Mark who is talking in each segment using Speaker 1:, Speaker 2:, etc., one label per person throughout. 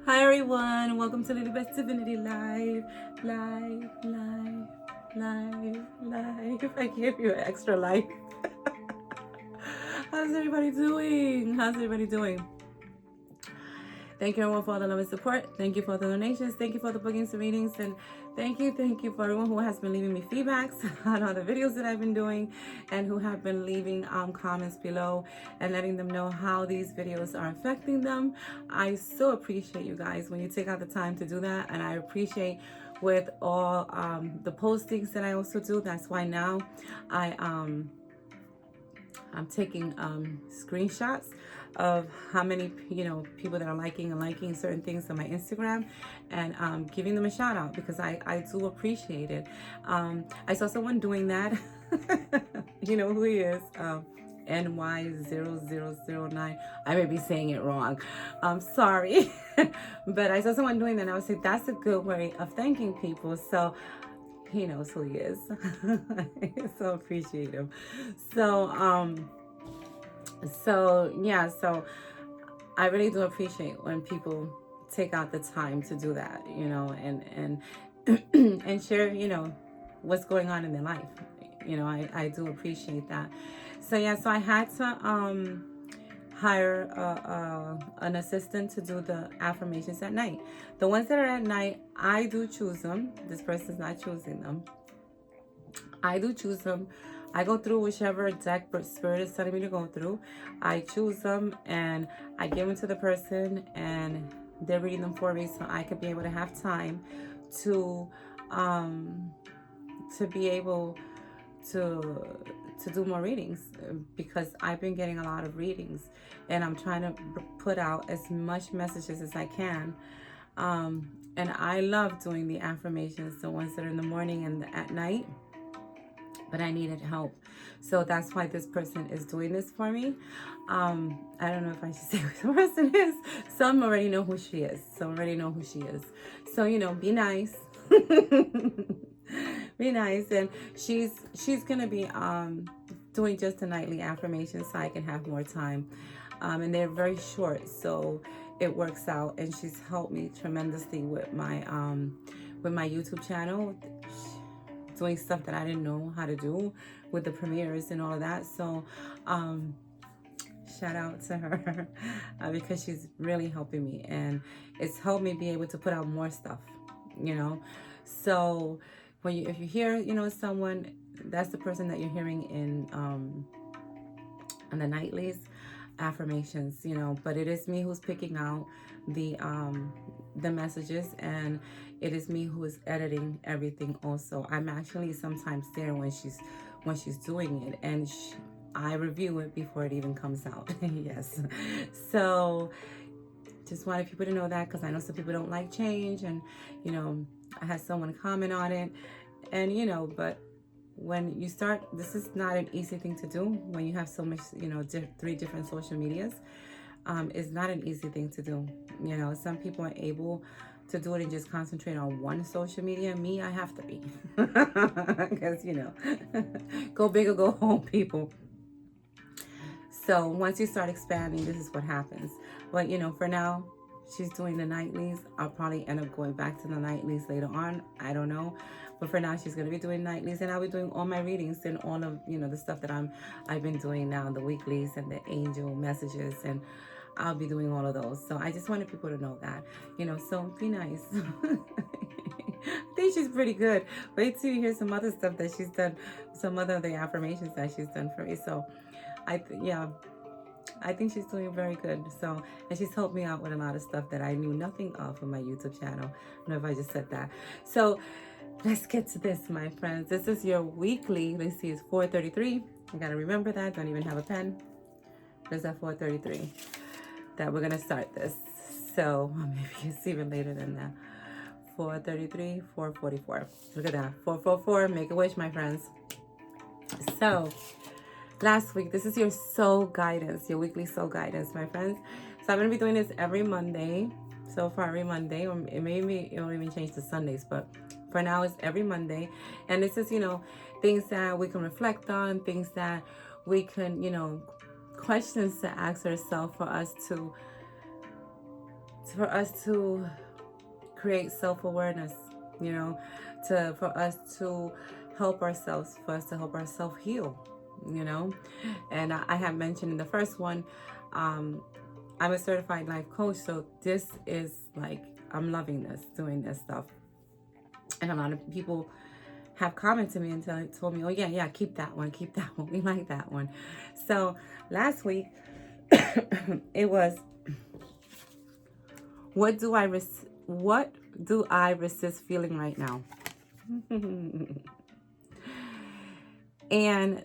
Speaker 1: Hi everyone, welcome to Little Best Divinity Live. I gave you an extra life. How's everybody doing? Thank you everyone for all the love and support. Thank you for the donations. Thank you for the bookings and readings. And thank you for everyone who has been leaving me feedbacks on all the videos that I've been doing and who have been leaving comments below and letting them know how these videos are affecting them. I so appreciate you guys when you take out the time to do that. And I appreciate with all the postings that I also do. That's why now I'm taking screenshots of how many people that are liking certain things on my Instagram and giving them a shout out because I do appreciate it. I saw someone doing that. You know who he is. NY0009. I may be saying it wrong. I'm sorry. But I saw someone doing that and I was like, that's a good way of thanking people. So he knows who he is. So appreciate him. So I really do appreciate when people take out the time to do that, and and share, what's going on in their life. I do appreciate that. So I had to hire an assistant to do the affirmations at night. The ones that are at night, I do choose them. This person's not choosing them. I do choose them. I go through whichever deck Spirit is telling me to go through. I choose them and I give them to the person and they're reading them for me so I could be able to have time to be able to do more readings because I've been getting a lot of readings and I'm trying to put out as much messages as I can. And I love doing the affirmations, the ones that are in the morning and at night, but I needed help. So that's why this person is doing this for me. I don't know if I should say who the person is. Some already know who she is. So, be nice. Be nice. And she's going to be doing just a nightly affirmation so I can have more time. And they're very short, so it works out. And she's helped me tremendously with my YouTube channel, doing stuff that I didn't know how to do with the premieres and all of that. So shout out to her because she's really helping me and it's helped me be able to put out more stuff, So if you hear, someone, that's the person that you're hearing in on the nightlies affirmations, but it is me who's picking out the messages and it is me who is editing everything also. I'm actually sometimes there when she's doing it and I review it before it even comes out. Yes. So just wanted people to know that because I know some people don't like change and I had someone comment on it and but when you start, this is not an easy thing to do when you have so much, 3 different social medias. It's not an easy thing to do. Some people are able to do it and just concentrate on one social media. Me, I have to be. Because, go big or go home, people. So once you start expanding, this is what happens. But, for now, she's doing the nightlies. I'll probably end up going back to the nightlies later on. I don't know. But for now, she's going to be doing nightlies, and I'll be doing all my readings and all of, the stuff that I've been doing now, the weeklies and the angel messages, and I'll be doing all of those. So I just wanted people to know that, so be nice. I think she's pretty good. Wait till you hear some other stuff that she's done, some other of the affirmations that she's done for me. So I think she's doing very good. So, and she's helped me out with a lot of stuff that I knew nothing of on my YouTube channel. I don't know if I just said that. So let's get to this, my friends. This is your weekly. Let's see, it's 4:33. I gotta remember that. Don't even have a pen. There's at 4:33 that we're gonna start this. So maybe it's even later than that. 4:33, 4:44. Look at that. 444. Make a wish, my friends. So last week, this is your soul guidance, your weekly soul guidance, my friends. So I'm gonna be doing this every Monday. So far, every Monday, or maybe it won't even change to Sundays, but for now, it's every Monday. And this is, things that we can reflect on, things that we can, questions to ask ourselves for us to for us to create self-awareness, you know, for us to help ourselves, for us to help ourselves heal, you know. And I have mentioned in the first one, I'm a certified life coach, so this is like, I'm loving this, doing this stuff. And a lot of people have commented to me and told me, oh yeah, keep that one, we like that one. So last week, it was, what do I resist feeling right now? And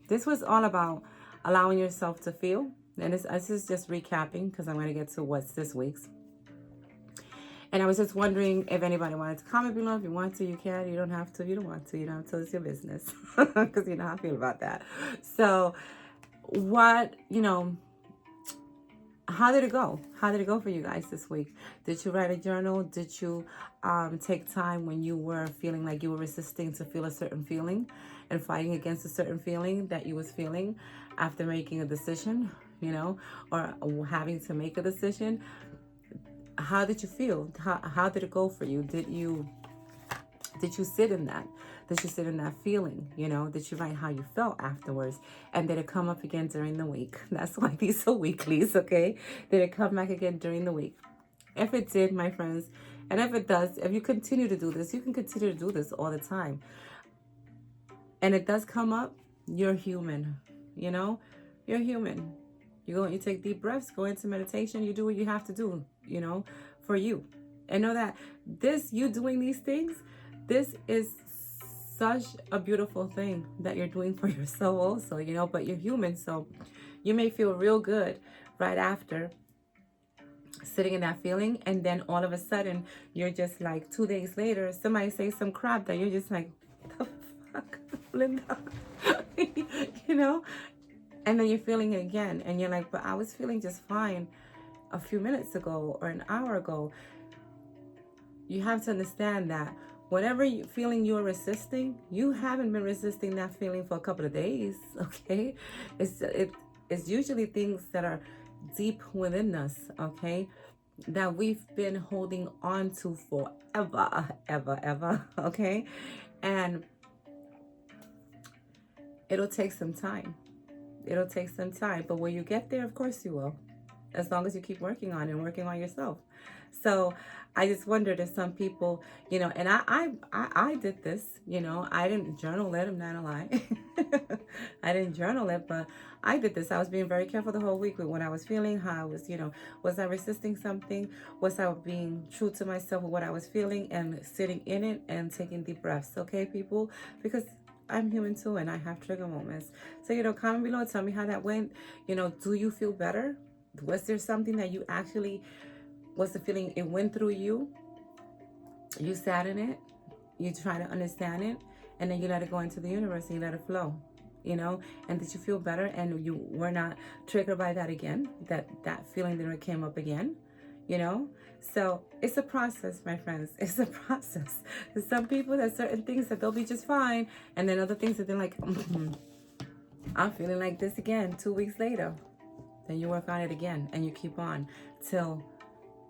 Speaker 1: this was all about allowing yourself to feel. And this is just recapping, because I'm going to get to what's this week's. And I was just wondering if anybody wanted to comment below. If you want to, you can. You don't have to. You don't want to. You don't have to. It's your business. Because you know how I feel about that. So what, how did it go? How did it go for you guys this week? Did you write a journal? Did you take time when you were feeling like you were resisting to feel a certain feeling and fighting against a certain feeling that you was feeling after making a decision, or having to make a decision? How did you feel? How did it go for you? Did you sit in that? Did you sit in that feeling? Did you write how you felt afterwards? And did it come up again during the week? That's why these are weeklies, okay? Did it come back again during the week? If it did, my friends, and if it does, if you continue to do this, you can continue to do this all the time. And it does come up, you're human, You're human. You take deep breaths, go into meditation, you do what you have to do, for you. And know that you doing these things, this is such a beautiful thing that you're doing for yourself also, but you're human. So you may feel real good right after sitting in that feeling. And then all of a sudden, you're just like 2 days later, somebody say some crap that you're just like, the fuck, Linda, And then you're feeling it again. And you're like, but I was feeling just fine a few minutes ago or an hour ago. You have to understand that whatever feeling you're resisting, you haven't been resisting that feeling for a couple of days, okay? It's usually things that are deep within us, okay? That we've been holding on to forever, ever, okay? And it'll take some time. It'll take some time, but when you get there, of course you will, as long as you keep working on it and working on yourself. So I just wondered if some people, and I did this, I didn't journal it, I'm not gonna lie. I didn't journal it, but I did this. I was being very careful the whole week with what I was feeling, how I was, was I resisting something? Was I being true to myself with what I was feeling and sitting in it and taking deep breaths, okay, people? Because I'm human too, and I have trigger moments. So, comment below, tell me how that went. Do you feel better? Was there something that you actually, was the feeling, it went through you? You sat in it, you try to understand it, and then you let it go into the universe and you let it flow, And did you feel better and you were not triggered by that again? That feeling that came up again, So it's a process, my friends. It's a process. There's some people, there's certain things that they'll be just fine, and then other things that they're like, I'm feeling like this again 2 weeks later. Then you work on it again and you keep on till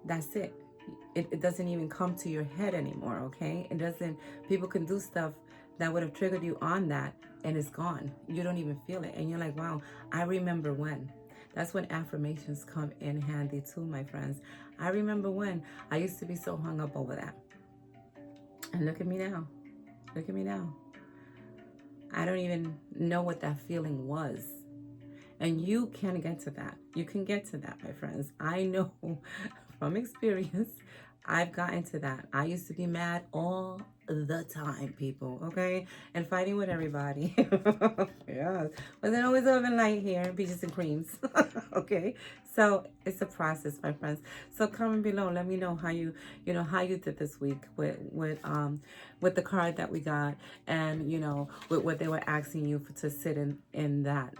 Speaker 1: that's it. It doesn't even come to your head anymore, okay? It doesn't, people can do stuff that would have triggered you on that and it's gone. You don't even feel it. And you're like, wow, I remember when. That's when affirmations come in handy too, my friends. I remember when I used to be so hung up over that. And look at me now. Look at me now. I don't even know what that feeling was. And you can get to that. You can get to that, my friends. I know from experience, I've gotten to that. I used to be mad all the time, people, okay? And fighting with everybody. Yeah. Wasn't always open light here, peaches and creams. Okay? So it's a process, my friends. So comment below. Let me know how you how you did this week with the card that we got, and with what they were asking you to sit in that.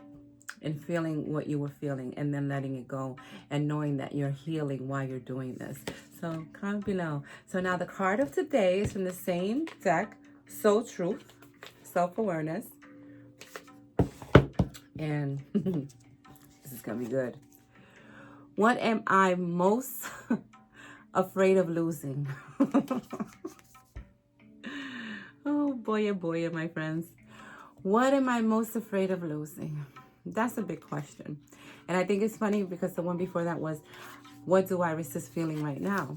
Speaker 1: And feeling what you were feeling and then letting it go and knowing that you're healing while you're doing this. So comment below. So now the card of today is from the same deck, Soul Truth, Self-Awareness. And this is going to be good. What am I most afraid of losing? Oh boy, my friends. What am I most afraid of losing? That's a big question. And I think it's funny because the one before that was, what do I resist feeling right now?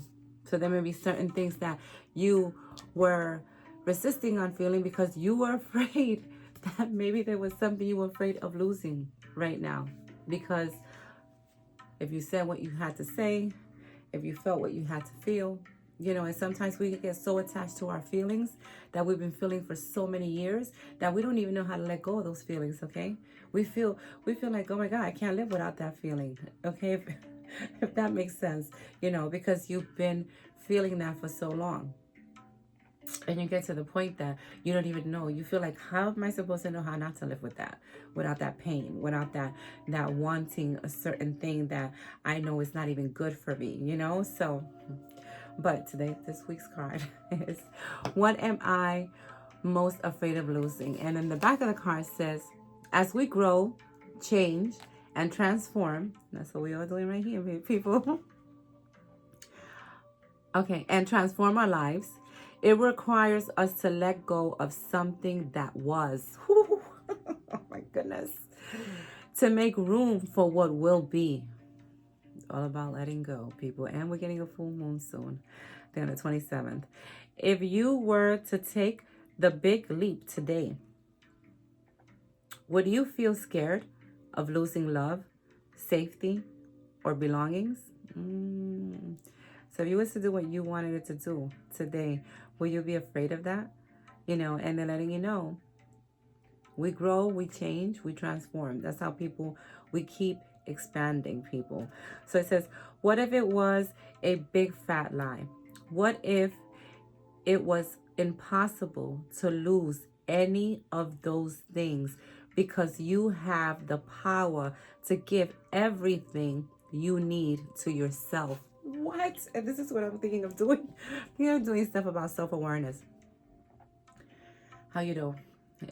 Speaker 1: So there may be certain things that you were resisting on feeling because you were afraid that maybe there was something you were afraid of losing right now. Because if you said what you had to say, if you felt what you had to feel, and sometimes we get so attached to our feelings that we've been feeling for so many years that we don't even know how to let go of those feelings, okay? We feel like, oh my God, I can't live without that feeling, okay? If that makes sense, because you've been feeling that for so long. And you get to the point that you don't even know. You feel like, how am I supposed to know how not to live with that, without that pain, without that wanting a certain thing that I know is not even good for me, So, but this week's card is, what am I most afraid of losing? And in the back of the card says, as we grow, change, and transform, that's what we are doing right here, people. Okay, and transform our lives, it requires us to let go of something that was. Oh my goodness. To make room for what will be. It's all about letting go, people. And we're getting a full moon soon. Then the 27th. If you were to take the big leap today, would you feel scared of losing love, safety, or belongings? So if you was to do what you wanted it to do today, will you be afraid of that? And they're letting you know, we grow, we change, we transform. That's how we keep expanding, people. So it says, what if it was a big fat lie? What if it was impossible to lose any of those things because you have the power to give everything you need to yourself? What? And this is what I'm thinking of doing. Doing stuff about self-awareness. How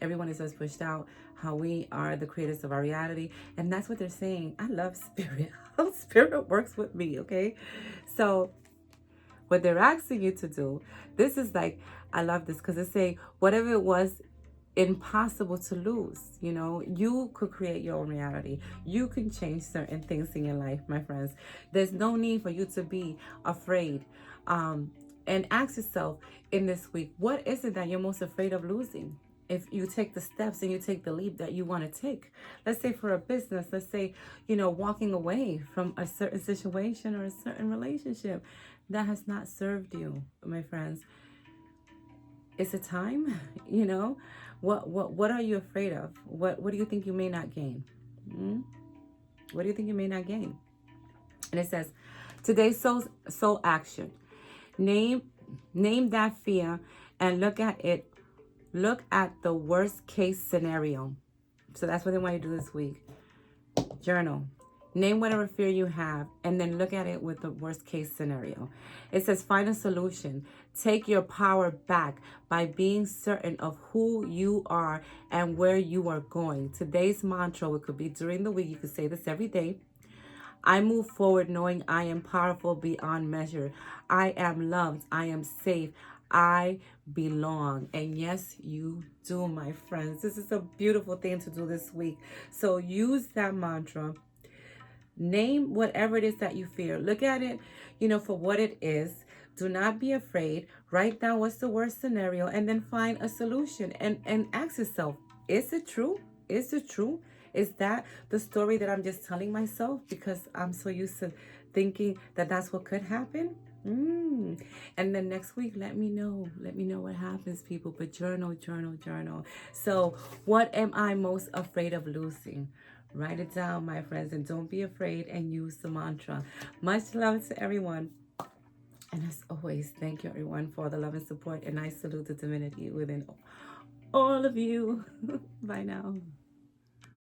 Speaker 1: everyone is just pushed out, how we are the creators of our reality. And that's what they're saying. I love spirit. Spirit works with me, okay? So what they're asking you to do, this is like, I love this because they say, whatever it was impossible to lose, you could create your own reality. You can change certain things in your life, my friends. There's no need for you to be afraid. And ask yourself in this week, what is it that you're most afraid of losing? If you take the steps and you take the leap that you want to take, let's say for a business, let's say, walking away from a certain situation or a certain relationship that has not served you, my friends. It's a time, what are you afraid of? What do you think you may not gain? What do you think you may not gain? And it says, today's soul action. Name that fear and look at it. Look at the worst case scenario. So that's what they want you to do this week. Journal. Name whatever fear you have and then look at it with the worst case scenario. It says, find a solution. Take your power back by being certain of who you are and where you are going. Today's mantra, it could be during the week. You could say this every day. I move forward knowing I am powerful beyond measure. I am loved. I am safe. I belong. And yes, you do, my friends. This is a beautiful thing to do this week. So use that mantra. Name whatever it is that you fear. Look at it, for what it is. Do not be afraid. Write down what's the worst scenario and then find a solution and ask yourself, is it true? Is it true? Is that the story that I'm just telling myself because I'm so used to thinking that that's what could happen? And then next week, let me know what happens, people. But journal. So what am I most afraid of losing? Write it down, my friends, and don't be afraid and use the mantra. Much love to everyone. And as always, thank you, everyone, for the love and support. And I salute the divinity within all of you. Bye now.